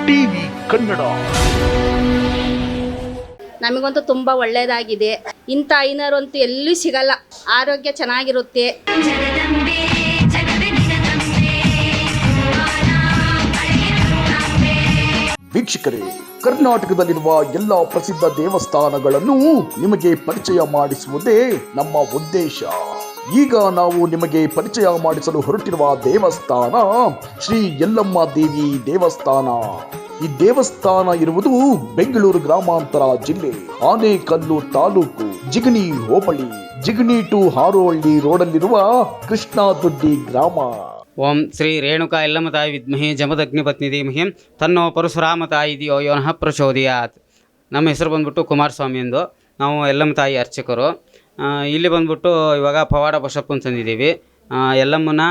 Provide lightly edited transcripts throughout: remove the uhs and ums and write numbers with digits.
TV Kannada. ನಮಗಂತೂ ತುಂಬ ಒಳ್ಳೆಯದಾಗಿದೆ. ಇಂಥ ಐನರಂತೂ ಎಲ್ಲೂ ಸಿಗಲ್ಲ. ಆರೋಗ್ಯ ಚೆನ್ನಾಗಿರುತ್ತೆ. ವೀಕ್ಷಕರೇ, ಕರ್ನಾಟಕದಲ್ಲಿರುವ ಎಲ್ಲ ಪ್ರಸಿದ್ಧ ದೇವಸ್ಥಾನಗಳನ್ನು ನಿಮಗೆ ಪರಿಚಯ ಮಾಡಿಸುವುದೇ ನಮ್ಮ ಉದ್ದೇಶ. ಈಗ ನಾವು ನಿಮಗೆ ಪರಿಚಯ ಮಾಡಿಸಲು ಹೊರಟಿರುವ ದೇವಸ್ಥಾನ ಶ್ರೀ ಯಲ್ಲಮ್ಮ ದೇವಿ ದೇವಸ್ಥಾನ. ಈ ದೇವಸ್ಥಾನ ಇರುವುದು ಬೆಂಗಳೂರು ಗ್ರಾಮಾಂತರ ಜಿಲ್ಲೆ, ಆನೇಕಲ್ಲು ತಾಲೂಕು, ಜಿಗಣಿ ಹೋಬಳಿ, ಜಿಗಣಿ ಟು ಹಾರೋಹಳ್ಳಿ ರೋಡಲ್ಲಿರುವ ಕೃಷ್ಣಾದೊಡ್ಡಿ ಗ್ರಾಮ. ಓಂ ಶ್ರೀ ರೇಣುಕಾ ಯಲ್ಲಮ್ಮ ತಾಯಿ ವಿದ್ಮಹೇ ಜಮದಗ್ನಿ ಪತ್ನಿ ಧೀಮಹಿ ತನ್ನೋ ಪರಶುರಾಮ ತಾಯಿ ದಿಯೋ ಯೋನಃ ಪ್ರಚೋದಯಾತ್. ನಮ್ಮ ಹೆಸರು ಬಂದ್ಬಿಟ್ಟು ಕುಮಾರಸ್ವಾಮಿ ಎಂದು. ನಾವು ಯಲ್ಲಮ್ಮ ತಾಯಿ ಅರ್ಚಕರು. ಇಲ್ಲಿ ಬಂದ್ಬಿಟ್ಟು ಇವಾಗ ಪವಾಡ ಬಸಪ್ಪನ ತಂದಿದ್ದೀವಿ. ಯಲ್ಲಮ್ಮನ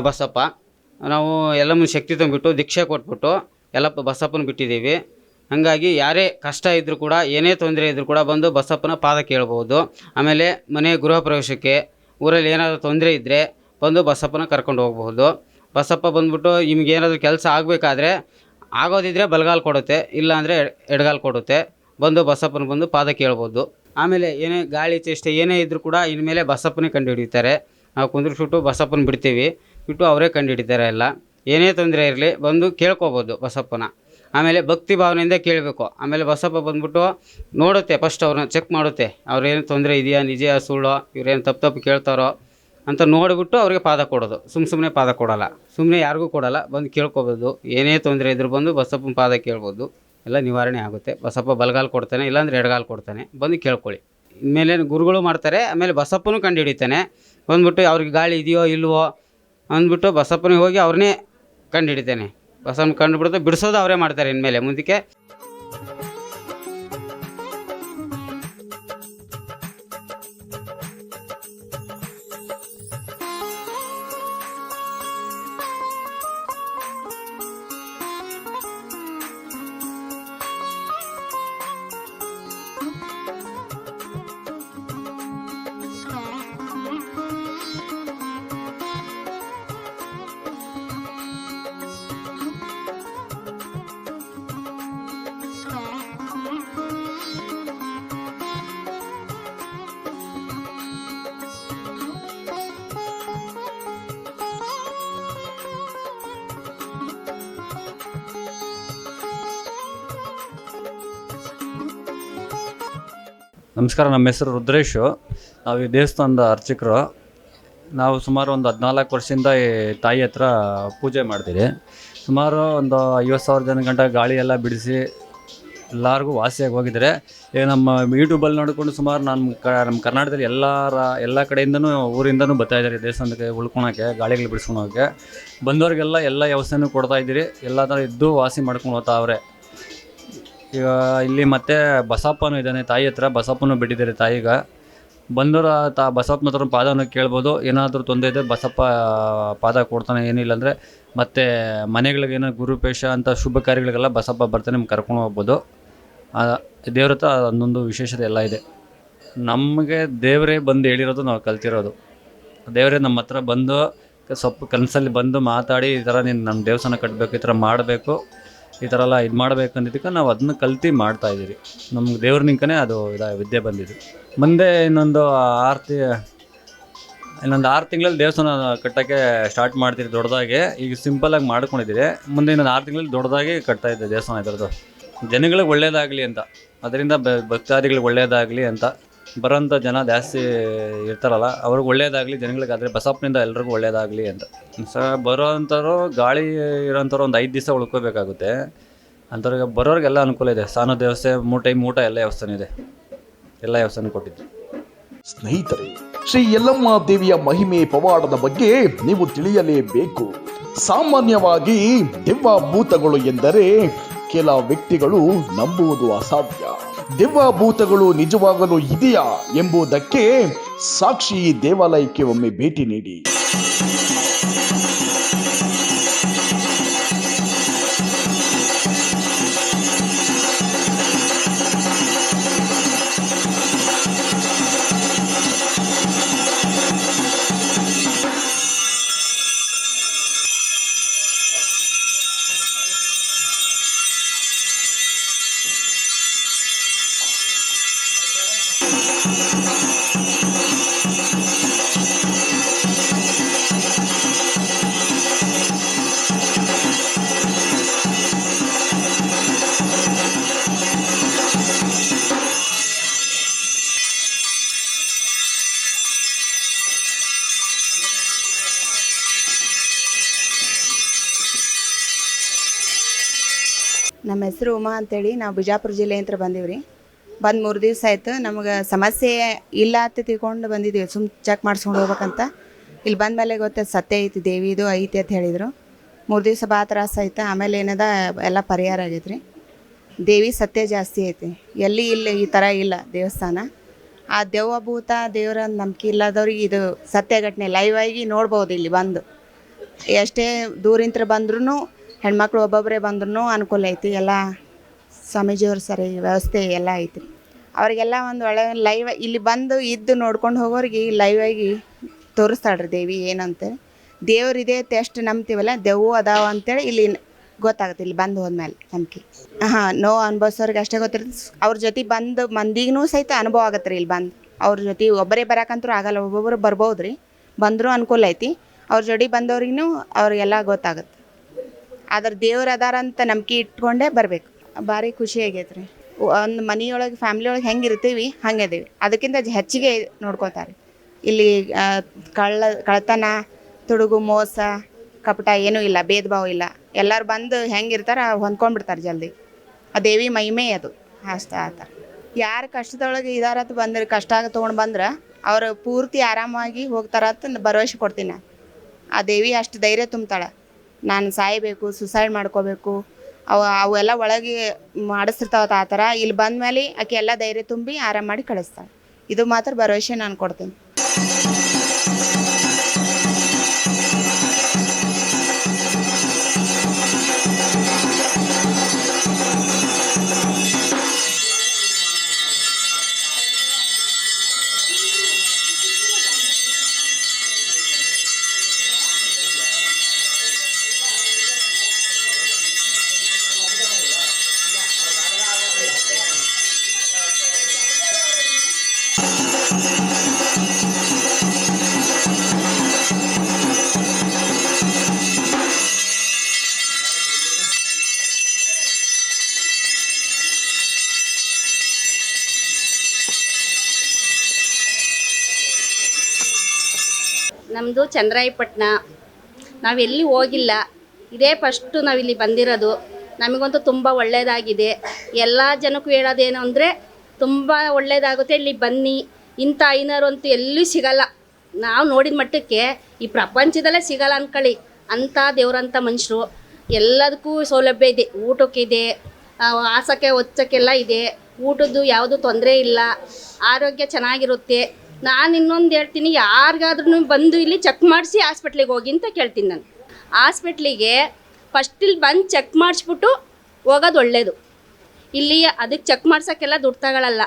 ಬಸಪ್ಪ ನಾವು ಯಲ್ಲಮ್ಮನ ಶಕ್ತಿ ತಂದುಬಿಟ್ಟು ದೀಕ್ಷೆ ಕೊಟ್ಬಿಟ್ಟು ಬಸಪ್ಪನ ಬಿಟ್ಟಿದ್ದೀವಿ. ಹಾಗಾಗಿ ಯಾರೇ ಕಷ್ಟ ಇದ್ದರೂ ಕೂಡ, ಏನೇ ತೊಂದರೆ ಇದ್ದರೂ ಕೂಡ ಬಂದು ಬಸಪ್ಪನ ಪಾದ ಕೇಳ್ಬೋದು. ಆಮೇಲೆ ಮನೆ ಗೃಹ ಪ್ರವೇಶಕ್ಕೆ, ಊರಲ್ಲಿ ಏನಾದರೂ ತೊಂದರೆ ಇದ್ದರೆ ಬಂದು ಬಸಪ್ಪನ ಕರ್ಕೊಂಡು ಹೋಗ್ಬಹುದು. ಬಸಪ್ಪ ಬಂದ್ಬಿಟ್ಟು ನಿಮ್ಗೇನಾದರೂ ಕೆಲಸ ಆಗಬೇಕಾದ್ರೆ, ಆಗೋದಿದ್ರೆ ಬಲಗಾಲು ಕೊಡುತ್ತೆ, ಇಲ್ಲಾಂದರೆ ಎಡಗಾಲು ಕೊಡುತ್ತೆ. ಬಂದು ಬಸಪ್ಪನ ಬಂದು ಪಾದ ಕೇಳ್ಬೋದು. ಆಮೇಲೆ ಏನೇ ಗಾಳಿ ಚೇಷ್ಟೆ ಏನೇ ಇದ್ದರೂ ಕೂಡ ಇನ್ಮೇಲೆ ಬಸಪ್ಪನೇ ಕಂಡು ಹಿಡಿತಾರೆ. ನಾವು ಕುಂದ್ರಿಸ್ಬಿಟ್ಟು ಬಸಪ್ಪನ ಬಿಡ್ತೀವಿ, ಬಿಟ್ಟು ಅವರೇ ಕಂಡು ಹಿಡಿತಾರೆ. ಎಲ್ಲ ಏನೇ ತೊಂದರೆ ಇರಲಿ ಬಂದು ಕೇಳ್ಕೊಬೋದು ಬಸಪ್ಪನ. ಆಮೇಲೆ ಭಕ್ತಿ ಭಾವನೆಯಿಂದ ಕೇಳಬೇಕು. ಆಮೇಲೆ ಬಸಪ್ಪ ಬಂದ್ಬಿಟ್ಟು ನೋಡುತ್ತೆ, ಫಸ್ಟ್ ಅವ್ರನ್ನ ಚೆಕ್ ಮಾಡುತ್ತೆ, ಅವ್ರೇನು ತೊಂದರೆ ಇದೆಯಾ, ನಿಜ ಸುಳ್ಳೋ, ಇವ್ರೇನು ತಪ್ಪು ಕೇಳ್ತಾರೋ ಅಂತ ನೋಡಿಬಿಟ್ಟು ಅವ್ರಿಗೆ ಪಾದ ಕೊಡೋದು. ಸುಮ್ಮನೆ ಪಾದ ಕೊಡೋಲ್ಲ, ಸುಮ್ಮನೆ ಯಾರಿಗೂ ಕೊಡೋಲ್ಲ. ಬಂದು ಕೇಳ್ಕೊಬೋದು. ಏನೇ ತೊಂದರೆ ಇದ್ರೂ ಬಂದು ಬಸಪ್ಪನ ಪಾದ ಕೇಳ್ಬೋದು, ಎಲ್ಲ ನಿವಾರಣೆ ಆಗುತ್ತೆ. ಬಸಪ್ಪ ಬಲಗಾಲು ಕೊಡ್ತಾನೆ, ಇಲ್ಲಾಂದರೆ ಎಡಗಾಲು ಕೊಡ್ತಾನೆ. ಬಂದು ಕೇಳ್ಕೊಳ್ಳಿ. ಇನ್ಮೇಲೆ ಗುರುಗಳು ಮಾಡ್ತಾರೆ. ಆಮೇಲೆ ಬಸಪ್ಪನೂ ಕಂಡು ಹಿಡಿತಾನೆ. ಬಂದ್ಬಿಟ್ಟು ಅವ್ರಿಗೆ ಗಾಳಿ ಇದೆಯೋ ಇಲ್ವೋ ಅಂದ್ಬಿಟ್ಟು ಬಸಪ್ಪನಿಗೆ ಹೋಗಿ ಅವ್ರನ್ನೇ ಕಂಡು ಹಿಡಿತಾನೆ. ಬಸಪ್ಪನ ಕಂಡು ಬಿಡ್ತಾ ಬಿಡಿಸೋದು ಅವರೇ ಮಾಡ್ತಾರೆ ಇನ್ಮೇಲೆ ಮುಂದಕ್ಕೆ. ನಮಸ್ಕಾರ, ನಮ್ಮ ಹೆಸರು ರುದ್ರೇಶು. ನಾವು ಈ ದೇವಸ್ಥಾನದ ಅರ್ಚಕರು. ನಾವು ಸುಮಾರು ಒಂದು 14 ವರ್ಷದಿಂದ ಈ ತಾಯಿ ಹತ್ರ ಪೂಜೆ ಮಾಡ್ತೀವಿ. ಸುಮಾರು ಒಂದು 50,000 ಜನ ಗಂಟ ಗಾಳಿ ಎಲ್ಲ ಬಿಡಿಸಿ ಎಲ್ಲರಿಗೂ ವಾಸಿಯಾಗಿ ಹೋಗಿದ್ದಾರೆ. ಈಗ ನಮ್ಮ ಯೂಟ್ಯೂಬಲ್ಲಿ ನೋಡಿಕೊಂಡು ಸುಮಾರು ನಮ್ಮ ಕರ್ನಾಟಕದಲ್ಲಿ ಎಲ್ಲ ಕಡೆಯಿಂದನೂ ಊರಿಂದನೂ ಬರ್ತಾಯಿದ್ದಾರೆ ದೇವಸ್ಥಾನಕ್ಕೆ ಉಳ್ಕೊಳಕ್ಕೆ, ಗಾಳಿಗಳು ಬಿಡಿಸ್ಕೊಂಡು ಹೋಗೋಕ್ಕೆ. ಬಂದವ್ರಿಗೆಲ್ಲ ಎಲ್ಲ ವ್ಯವಸ್ಥೆನೂ ಕೊಡ್ತಾಯಿದ್ದೀರಿ. ಎಲ್ಲ ಥರ ಇದ್ದು ವಾಸಿ ಮಾಡ್ಕೊಂಡು ಹೋಗ್ತಾ ಅವ್ರೆ. ಈಗ ಇಲ್ಲಿ ಮತ್ತೆ ಬಸಪ್ಪನೂ ಇದ್ದಾನೆ ತಾಯಿ ಹತ್ರ. ಬಸಪ್ಪನೂ ಬಿಟ್ಟಿದ್ದಾರೆ ತಾಯಿಗೆ. ಬಂದವರು ಬಸಪ್ಪನ ಹತ್ರ ಪಾದವನ್ನು ಕೇಳ್ಬೋದು. ಏನಾದರೂ ತೊಂದರೆ ಇದೆ ಬಸಪ್ಪ ಪಾದ ಕೊಡ್ತಾನೆ. ಏನಿಲ್ಲ ಅಂದರೆ ಮತ್ತು ಮನೆಗಳಿಗೇನೋ ಗುರುಪೇಶ ಅಂತ ಶುಭ ಕಾರ್ಯಗಳಿಗೆಲ್ಲ ಬಸಪ್ಪ ಬರ್ತಾನೆ, ನಿಮ್ಗೆ ಕರ್ಕೊಂಡು ಹೋಗ್ಬೋದು. ದೇವ್ರ ಹತ್ರ ಅದೊಂದು ವಿಶೇಷತೆ ಎಲ್ಲ ಇದೆ. ನಮಗೆ ದೇವರೇ ಬಂದು ಹೇಳಿರೋದು, ನಾವು ಕಲ್ತಿರೋದು. ದೇವರೇ ನಮ್ಮ ಹತ್ರ ಬಂದು ಸ್ವಲ್ಪ ಕನಸಲ್ಲಿ ಬಂದು ಮಾತಾಡಿ, ಈ ಥರ ನೀನು ನಮ್ಮ ದೇವಸ್ಥಾನ ಕಟ್ಟಬೇಕು, ಈ ಥರ ಮಾಡಬೇಕು, ಈ ಥರ ಎಲ್ಲ ಇದು ಮಾಡಬೇಕು ಅಂದಿದ್ದಕ್ಕೆ ನಾವು ಅದನ್ನ ಕಲ್ತು ಮಾಡ್ತಾಯಿದ್ದೀರಿ. ನಮ್ಗೆ ದೇವ್ರ ನಿಂಕನೇ ಅದು ವಿದ್ಯೆ ಬಂದಿದೆ. ಮುಂದೆ ಇನ್ನೊಂದು 6 ತಿಂಗಳಲ್ಲಿ ದೇವಸ್ಥಾನ ಕಟ್ಟೋಕ್ಕೆ ಸ್ಟಾರ್ಟ್ ಮಾಡ್ತೀರಿ ದೊಡ್ಡದಾಗಿ. ಈಗ ಸಿಂಪಲಾಗಿ ಮಾಡ್ಕೊಂಡಿದ್ದೀರಿ. ಮುಂದೆ ಇನ್ನೊಂದು 6 ತಿಂಗಳಲ್ಲಿ ದೊಡ್ಡದಾಗಿ ಕಟ್ತಾಯಿದ್ದೆ ದೇವಸ್ಥಾನ. ಇದರದ್ದು ಜನಗಳಿಗೆ ಒಳ್ಳೆಯದಾಗಲಿ ಅಂತ, ಅದರಿಂದ ಭಕ್ತಾದಿಗಳಿಗೆ ಒಳ್ಳೆಯದಾಗಲಿ ಅಂತ, ಬರೋಂಥ ಜನ ಜಾಸ್ತಿ ಇರ್ತಾರಲ್ಲ ಅವ್ರಿಗೆ ಒಳ್ಳೆಯದಾಗಲಿ ಜನಗಳಿಗೆ. ಆದರೆ ಬಸಪ್ಪನಿಂದ ಎಲ್ರಿಗೂ ಒಳ್ಳೆಯದಾಗಲಿ ಅಂತ ಬರೋವಂಥವ್ರು, ಗಾಳಿ ಇರೋಂಥವ್ರು ಒಂದು 5 ದಿವಸ ಉಳ್ಕೋಬೇಕಾಗುತ್ತೆ. ಅಂಥವ್ರಿಗೆ ಬರೋರಿಗೆಲ್ಲ ಅನುಕೂಲ ಇದೆ. ಸ್ನಾನದ ವ್ಯವಸ್ಥೆ, ಟೈಮ್ ಊಟ ಎಲ್ಲ ವ್ಯವಸ್ಥೆ ಇದೆ. ಎಲ್ಲ ವ್ಯವಸ್ಥೆ ಕೊಟ್ಟಿದ್ದು. ಸ್ನೇಹಿತರೆ, ಶ್ರೀ ಯಲ್ಲಮ್ಮ ದೇವಿಯ ಮಹಿಮೆ ಪವಾಡದ ಬಗ್ಗೆ ನೀವು ತಿಳಿಯಲೇಬೇಕು. ಸಾಮಾನ್ಯವಾಗಿ ದೆವ್ವಭೂತಗಳು ಎಂದರೆ ಕೆಲ ವ್ಯಕ್ತಿಗಳು ನಂಬುವುದು ಅಸಾಧ್ಯ. ದೆವ್ವಭೂತಗಳು ನಿಜವಾಗಲೂ ಇದೆಯಾ ಎಂಬುದಕ್ಕೆ ಸಾಕ್ಷಿ ದೇವಾಲಯಕ್ಕೆ ಒಮ್ಮೆ ಭೇಟಿ ನೀಡಿ. ನಮ್ಮ ಹೆಸರು ಉಮಾ ಅಂತೇಳಿ ನಾವು ಬಿಜಾಪುರ ಜಿಲ್ಲೆಯಿಂದ ಬಂದೀವ್ರಿ. ಬಂದು 3 ದಿವಸ ಆಯ್ತು. ನಮಗೆ ಸಮಸ್ಯೆ ಇಲ್ಲ ಅಂತ ತಿಳ್ಕೊಂಡು ಬಂದಿದ್ದೀವಿ, ಚೆಕ್ ಮಾಡಿಸ್ಕೊಂಡು ಹೋಗ್ಬೇಕಂತ. ಇಲ್ಲಿ ಬಂದ ಮೇಲೆ ಗೊತ್ತಾಯ್ತು ಸತ್ಯ ಐತಿ, ದೇವಿದು ಐತಿ ಅಂತ ಹೇಳಿದರು. 3 ದಿವಸ ಭಾಳ ತ್ರಾಸ ಆಯ್ತು. ಆಮೇಲೆ ಏನದ ಎಲ್ಲ ಪರಿಹಾರ ಆಗೈತೆ ರೀ. ದೇವಿ ಸತ್ಯ ಜಾಸ್ತಿ ಐತಿ, ಎಲ್ಲಿ ಇಲ್ಲ ಈ ಥರ ಇಲ್ಲ ದೇವಸ್ಥಾನ. ಆ ದೆವ್ವ ಭೂತ ದೇವರ ನಂಬಿಕೆ ಇಲ್ಲದವ್ರಿಗೆ ಇದು ಸತ್ಯ ಘಟನೆ ಲೈವ್ ಆಗಿ ನೋಡ್ಬೋದು. ಇಲ್ಲಿ ಬಂದು ಎಷ್ಟೇ ದೂರಿಂತ್ರ ಬಂದ್ರೂ ಹೆಣ್ಮಕ್ಳು ಒಬ್ಬೊಬ್ಬರೇ ಬಂದ್ರೂ ಅನುಕೂಲ ಐತಿ. ಎಲ್ಲ ಸ್ವಾಮೀಜಿಯವ್ರು ಸರಿ ವ್ಯವಸ್ಥೆ ಎಲ್ಲ ಐತಿ. ಅವರಿಗೆಲ್ಲ ಒಂದು ಒಳ್ಳೆ ಲೈವ್ ಇಲ್ಲಿ ಬಂದು ಇದ್ದು ನೋಡ್ಕೊಂಡು ಹೋಗೋರಿಗೆ ಲೈವ್ ಆಗಿ ತೋರಿಸ್ತಾಳ್ರಿ ದೇವಿ ಏನಂತೆ. ದೇವ್ರಿದೆ ಎಷ್ಟು ನಂಬ್ತೀವಲ್ಲ, ದೆವ್ವ ಅದಾವ ಅಂತೇಳಿ ಇಲ್ಲಿ ಗೊತ್ತಾಗುತ್ತೆ. ಇಲ್ಲಿ ಬಂದು ಹೋದ್ಮೇಲೆ ನಂಬಿಕೆ ನೋವು ಅನುಭವಿಸೋರಿಗೆ ಅಷ್ಟೇ ಗೊತ್ತಿರುತ್ತೆ. ಅವ್ರ ಜೊತೆ ಬಂದು ಮಂದಿಗೂ ಸಹಿತ ಅನುಭವ ಆಗತ್ತೆ ರೀ. ಇಲ್ಲಿ ಬಂದು ಅವ್ರ ಜೊತೆ ಒಬ್ಬರೇ ಬರೋಕಂತೂ ಆಗಲ್ಲ, ಒಬ್ಬೊಬ್ಬರು ಬರ್ಬೋದು ರೀ. ಬಂದರೂ ಅನುಕೂಲ ಐತಿ. ಅವ್ರ ಜೋಡಿ ಬಂದವ್ರಿಗೂ ಅವ್ರಿಗೆಲ್ಲ ಗೊತ್ತಾಗುತ್ತೆ. ಆದ್ರೆ ದೇವ್ರು ಅದಾರಂತ ನಂಬಿಕೆ ಇಟ್ಕೊಂಡೇ ಬರಬೇಕು. ಭಾರಿ ಖುಷಿ ಆಗೈತೆ ರೀ. ಒಂದು ಮನೆಯೊಳಗೆ ಫ್ಯಾಮ್ಲಿ ಒಳಗೆ ಹೆಂಗೆ ಇರ್ತೀವಿ ಹಂಗೆ ಇದೀವಿ, ಅದಕ್ಕಿಂತ ಹೆಚ್ಚಿಗೆ ನೋಡ್ಕೊತಾರೆ ಇಲ್ಲಿ. ಕಳ್ತನ, ತುಡುಗು, ಮೋಸ, ಕಪಟ ಏನೂ ಇಲ್ಲ, ಭೇದ ಭಾವ ಇಲ್ಲ. ಎಲ್ಲರೂ ಬಂದು ಹೆಂಗೆ ಇರ್ತಾರೆ ಹೊಂದ್ಕೊಂಡ್ಬಿಡ್ತಾರೆ ಜಲ್ದಿ. ಆ ದೇವಿ ಮಹಿಮೆ ಅದು ಅಷ್ಟೇ. ಆ ಥರ ಯಾರು ಕಷ್ಟದೊಳಗೆ ಇದಾರತ್ ಬಂದ್ರೆ, ಕಷ್ಟ ತೊಗೊಂಡು ಬಂದ್ರೆ ಅವರು ಪೂರ್ತಿ ಆರಾಮಾಗಿ ಹೋಗ್ತಾರತ್ತ ಭರವಸೆ ಕೊಡ್ತೀನಿ ನಾನು. ಆ ದೇವಿ ಅಷ್ಟು ಧೈರ್ಯ ತುಂಬ್ತಾಳೆ. ನಾನು ಸಾಯಬೇಕು, ಸುಸೈಡ್ ಮಾಡ್ಕೋಬೇಕು, ಅವೆಲ್ಲ ಒಳಗೆ ಮಾಡಿಸ್ತಿರ್ತಾವತ್ತ. ಆ ಥರ ಇಲ್ಲಿ ಬಂದಮೇಲೆ ಆಕೆ ಎಲ್ಲ ಧೈರ್ಯ ತುಂಬಿ ಆರಾಮ ಮಾಡಿ ಕಳಿಸ್ತಾಳೆ. ಇದು ಮಾತ್ರ ಭರವಸೆ ನಾನು ಕೊಡ್ತೀನಿ. ನಮ್ಮದು ಚಂದ್ರಾಯಪಟ್ಟಣ. ನಾವೆಲ್ಲಿ ಹೋಗಿಲ್ಲ, ಇದೇ ಫಸ್ಟು ನಾವಿಲ್ಲಿ ಬಂದಿರೋದು. ನಮಗಂತೂ ತುಂಬ ಒಳ್ಳೆಯದಾಗಿದೆ. ಎಲ್ಲ ಜನಕ್ಕೂ ಹೇಳೋದೇನು ಅಂದರೆ ತುಂಬ ಒಳ್ಳೆಯದಾಗುತ್ತೆ, ಇಲ್ಲಿ ಬನ್ನಿ. ಇಂಥ ಐನರು ಅಂತೂ ಎಲ್ಲೂ ಸಿಗಲ್ಲ. ನಾವು ನೋಡಿದ ಮಟ್ಟಕ್ಕೆ ಈ ಪ್ರಪಂಚದಲ್ಲೇ ಸಿಗಲ್ಲ ಅಂದ್ಕೊಳ್ಳಿ, ಅಂಥ ದೇವ್ರಂಥ ಮನುಷ್ಯರು. ಎಲ್ಲದಕ್ಕೂ ಸೌಲಭ್ಯ ಇದೆ, ಊಟಕ್ಕಿದೆ, ಆಸಕ್ಕೆ ಒಚ್ಚಕ್ಕೆಲ್ಲ ಇದೆ. ಊಟದ್ದು ಯಾವುದೂ ತೊಂದರೆ ಇಲ್ಲ, ಆರೋಗ್ಯ ಚೆನ್ನಾಗಿರುತ್ತೆ. ನಾನು ಇನ್ನೊಂದು ಹೇಳ್ತೀನಿ, ಯಾರಿಗಾದ್ರೂ ಬಂದು ಇಲ್ಲಿ ಚೆಕ್ ಮಾಡಿಸಿ ಹಾಸ್ಪಿಟ್ಲಿಗೆ ಹೋಗಿ ಅಂತ ಕೇಳ್ತೀನಿ ನಾನು. ಹಾಸ್ಪಿಟ್ಲಿಗೆ ಫಸ್ಟ್ ಇಲ್ಲಿ ಬಂದು ಚೆಕ್ ಮಾಡಿಸ್ಬಿಟ್ಟು ಹೋಗೋದು ಒಳ್ಳೆಯದು. ಇಲ್ಲಿ ಅದಕ್ಕೆ ಚೆಕ್ ಮಾಡ್ಸೋಕ್ಕೆಲ್ಲ ದುಡ್ಡು ತಗೊಳ್ಳಲ್ಲ.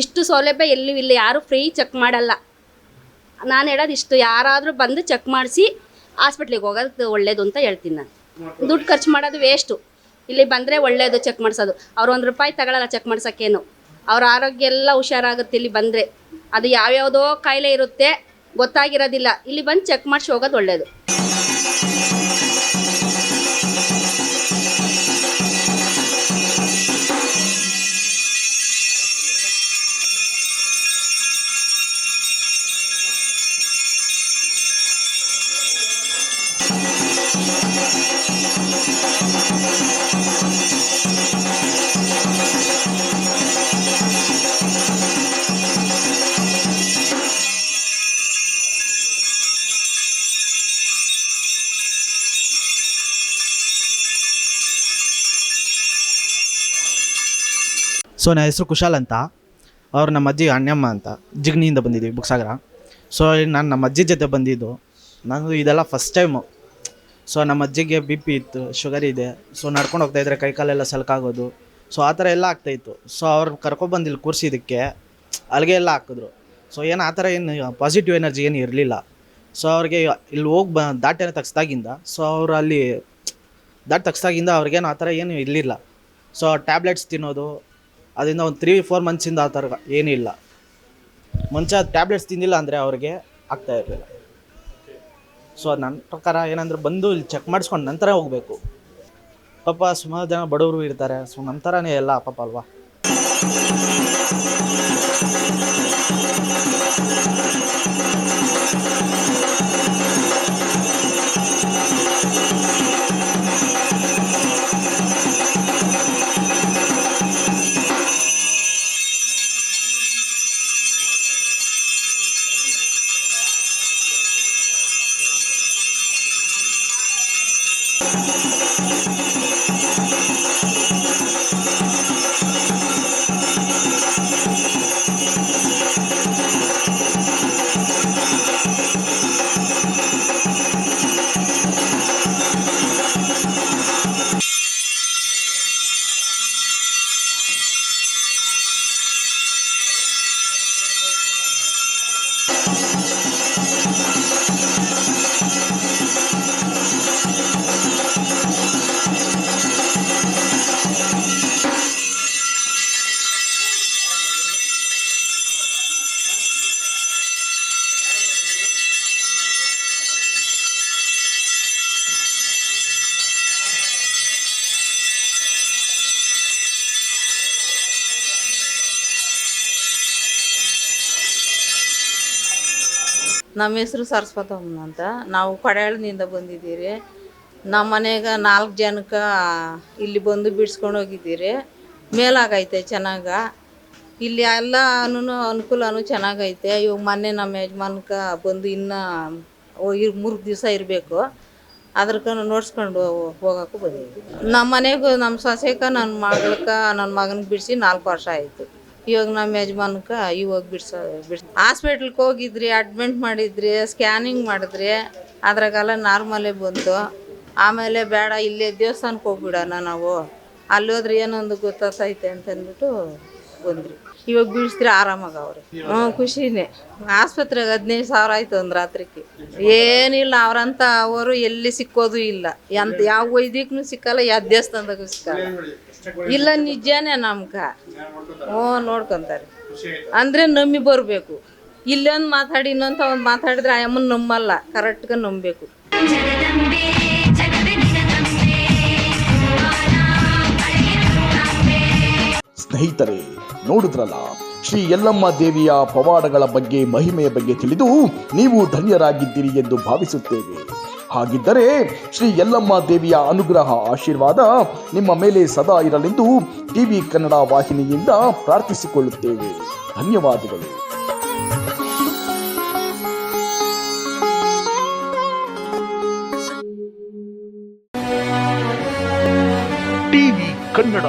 ಇಷ್ಟು ಸೌಲಭ್ಯ ಎಲ್ಲೂ ಇಲ್ಲ, ಯಾರೂ ಫ್ರೀ ಚೆಕ್ ಮಾಡಲ್ಲ. ನಾನು ಹೇಳೋದು ಇಷ್ಟು, ಯಾರಾದರೂ ಬಂದು ಚೆಕ್ ಮಾಡಿಸಿ ಹಾಸ್ಪಿಟ್ಲಿಗೆ ಹೋಗೋದು ಒಳ್ಳೆಯದು ಅಂತ ಹೇಳ್ತೀನಿ ನಾನು. ದುಡ್ಡು ಖರ್ಚು ಮಾಡೋದು ವೇಸ್ಟು. ಇಲ್ಲಿ ಬಂದರೆ ಒಳ್ಳೆಯದು ಚೆಕ್ ಮಾಡಿಸೋದು. ಅವ್ರು 1 ರೂಪಾಯಿ ತಗೊಳ್ಳಲ್ಲ ಚೆಕ್ ಮಾಡ್ಸೋಕ್ಕೇನು. ಅವ್ರ ಆರೋಗ್ಯ ಎಲ್ಲ ಹುಷಾರಾಗುತ್ತೆ ಇಲ್ಲಿ ಬಂದರೆ. ಅದು ಯಾವ್ಯಾವುದೋ ಕಾಯಿಲೆ ಇರುತ್ತೆ, ಗೊತ್ತಾಗಿರೋದಿಲ್ಲ. ಇಲ್ಲಿ ಬಂದು ಚೆಕ್ ಮಾಡಿಸಿ ಹೋಗೋದು ಒಳ್ಳೆಯದು. ಸೊ ನನ್ನ ಹೆಸರು ಕುಶಾಲ್ ಅಂತ. ಅವ್ರು ನಮ್ಮ ಅಜ್ಜಿ ಅಣ್ಣಮ್ಮ ಅಂತ, ಜಿಗ್ನಿಯಿಂದ ಬಂದಿದ್ದೀವಿ, ಬುಕ್ಸಾಗರ. ಸೊ ನಾನು ನಮ್ಮ ಅಜ್ಜಿ ಜೊತೆ ಬಂದಿದ್ದು. ನಾನು ಇದೆಲ್ಲ ಫಸ್ಟ್ ಟೈಮು. ಸೊ ನಮ್ಮ ಅಜ್ಜಿಗೆ ಬಿ ಪಿ ಇತ್ತು, ಶುಗರ್ ಇದೆ. ಸೊ ನಡ್ಕೊಂಡು ಹೋಗ್ತಾಯಿದ್ರೆ ಕೈಕಾಲೆಲ್ಲ ಸಲ್ಕಾಗೋದು. ಸೊ ಆ ಥರ ಎಲ್ಲ ಆಗ್ತಾಯಿತ್ತು. ಸೊ ಅವ್ರು ಕರ್ಕೊಬಂದು ಇಲ್ಲಿ ಕೂರಿಸಿದ್ದಕ್ಕೆ ಅಲ್ಲಿಗೆ ಎಲ್ಲ ಹಾಕಿದ್ರು. ಸೊ ಏನು ಆ ಥರ ಏನು ಪಾಸಿಟಿವ್ ಎನರ್ಜಿ ಏನು ಇರಲಿಲ್ಲ. ಸೊ ಅವ್ರಿಗೆ ಇಲ್ಲಿ ಹೋಗಿ ದಾಟೇನೋ ತಗ್ಸ್ದಾಗಿಂದ, ಸೊ ಅವರು ಅಲ್ಲಿ ತಗ್ಸ್ದಾಗಿಂದ ಅವ್ರಿಗೇನು ಆ ಥರ ಏನು ಇರಲಿಲ್ಲ. ಸೊ ಟ್ಯಾಬ್ಲೆಟ್ಸ್ ತಿನ್ನೋದು, ಅದರಿಂದ ಒಂದು 3-4 ಮಂತ್ಸಿಂದ ಆ ಥರ ಏನಿಲ್ಲ. ಮುಂಚೆ ಟ್ಯಾಬ್ಲೆಟ್ಸ್ ತಿಂದಿಲ್ಲ ಅಂದರೆ ಅವ್ರಿಗೆ ಆಗ್ತಾ ಇರಲಿಲ್ಲ. ಸೊ ನನ್ನ ಪ್ರಕಾರ ಏನಂದ್ರೆ ಬಂದು ಇಲ್ಲಿ ಚೆಕ್ ಮಾಡಿಸ್ಕೊಂಡು ನಂತರ ಹೋಗಬೇಕು. ಪಾಪ ಸುಮಾರು ಜನ ಬಡವರು ಇರ್ತಾರೆ. ಸೊ ನಮ್ಮ ಥರನೇ ಎಲ್ಲ ಪಾಪ ಅಲ್ವಾ. ನಮ್ಮ ಹೆಸರು ಸರಸ್ವತಮ್ಮನ ಅಂತ. ನಾವು ಪಡ್ಯಾಳದಿಂದ ಬಂದಿದ್ದೀರಿ. ನಮ್ಮ ಮನೆಗೆ 4 ಜನಕ್ಕೆ ಇಲ್ಲಿ ಬಂದು ಬಿಡಿಸ್ಕೊಂಡು ಹೋಗಿದ್ದೀರಿ. ಮೇಲಾಗೈತೆ ಚೆನ್ನಾಗ. ಇಲ್ಲಿ ಎಲ್ಲನೂ ಅನುಕೂಲನೂ ಚೆನ್ನಾಗೈತೆ. ಇವಾಗ ಮೊನ್ನೆ ನಮ್ಮ ಯಜಮಾನ್ಕ ಬಂದು ಇನ್ನೂ 3 ದಿವಸ ಇರಬೇಕು. ಅದ್ರಕ್ಕ ನೋಡ್ಸ್ಕೊಂಡು ಹೋಗೋಕ್ಕೂ ಬಂದಿದ್ವಿ. ನಮ್ಮ ಮನೆಗೂ ನಮ್ಮ ಸೊಸೆಕ ನನ್ನ ಮಗಳಕ್ಕೆ ನನ್ನ ಮಗನಿಗೆ ಬಿಡಿಸಿ 4 ವರ್ಷ ಆಯಿತು. ಇವಾಗ ನಮ್ಮ ಯಜಮಾನ್ಕ ಇವಾಗ ಹಾಸ್ಪಿಟ್ಲ್ಗೆ ಹೋಗಿದ್ರಿ, ಅಡ್ಮಿಟ್ ಮಾಡಿದ್ರಿ, ಸ್ಕ್ಯಾನಿಂಗ್ ಮಾಡಿದ್ರಿ. ಅದ್ರಾಗೆಲ್ಲ ನಾರ್ಮಲೇ ಬಂತು. ಆಮೇಲೆ ಬೇಡ ಇಲ್ಲೇ ದೇವಸ್ಥಾನಕ್ಕೆ ಹೋಗ್ಬಿಡೋಣ ನಾವು, ಅಲ್ಲಿ ಹೋದ್ರೆ ಏನೊಂದು ಗೊತ್ತಾಗ್ತೈತೆ ಅಂತಂದ್ಬಿಟ್ಟು ಬಂದ್ರಿ. ಇವಾಗ ಬಿಡಿಸಿದ್ರೆ ಆರಾಮಾಗವ್ರೆ. ಖುಷಿನೇ. ಆಸ್ಪತ್ರೆಗೆ 15,000 ಆಯಿತು ಒಂದು ರಾತ್ರಿಗೆ. ಏನಿಲ್ಲ, ಅವ್ರಂತ ಅವರು ಎಲ್ಲಿ ಸಿಕ್ಕೋದು ಇಲ್ಲ. ಯಾವ ವೈದ್ಯಕ್ಕೂ ಸಿಕ್ಕಲ್ಲ, ಯಾವ ದೇವಸ್ಥಾನದಾಗೂ ಸಿಕ್ಕಲ್ಲ. ಇಲ್ಲ, ನಿಜನೇ ನಮ್ಗೆ. ನೋಡ್ಕೊತಾರೆ ಅಂದರೆ ನಂಬಿ ಬರಬೇಕು. ಇಲ್ಲೊಂದು ಮಾತಾಡಿ ಇನ್ನೊಂದು ಒಂದು ಮಾತಾಡಿದ್ರೆ ಆ ಅಮ್ಮನ ನಂಬಲ್ಲ, ಕರೆಕ್ಟ್ಗೆ ನಂಬಬೇಕು. ಸ್ನೇಹಿತರೆ, ನೋಡಿದ್ರಲ್ಲ, ಶ್ರೀ ಯಲ್ಲಮ್ಮ ದೇವಿಯ ಪವಾಡಗಳ ಬಗ್ಗೆ, ಮಹಿಮೆಯ ಬಗ್ಗೆ ತಿಳಿದು ನೀವು ಧನ್ಯರಾಗಿದ್ದೀರಿ ಎಂದು ಭಾವಿಸುತ್ತೇವೆ. ಹಾಗಿದ್ದರೆ ಶ್ರೀ ಯಲ್ಲಮ್ಮ ದೇವಿಯ ಅನುಗ್ರಹ, ಆಶೀರ್ವಾದ ನಿಮ್ಮ ಮೇಲೆ ಸದಾ ಇರಲೆಂದು ಟಿವಿ ಕನ್ನಡ ವಾಹಿನಿಯಿಂದ ಪ್ರಾರ್ಥಿಸಿಕೊಳ್ಳುತ್ತೇವೆ. ಧನ್ಯವಾದಗಳು. ಟಿವಿ ಕನ್ನಡ.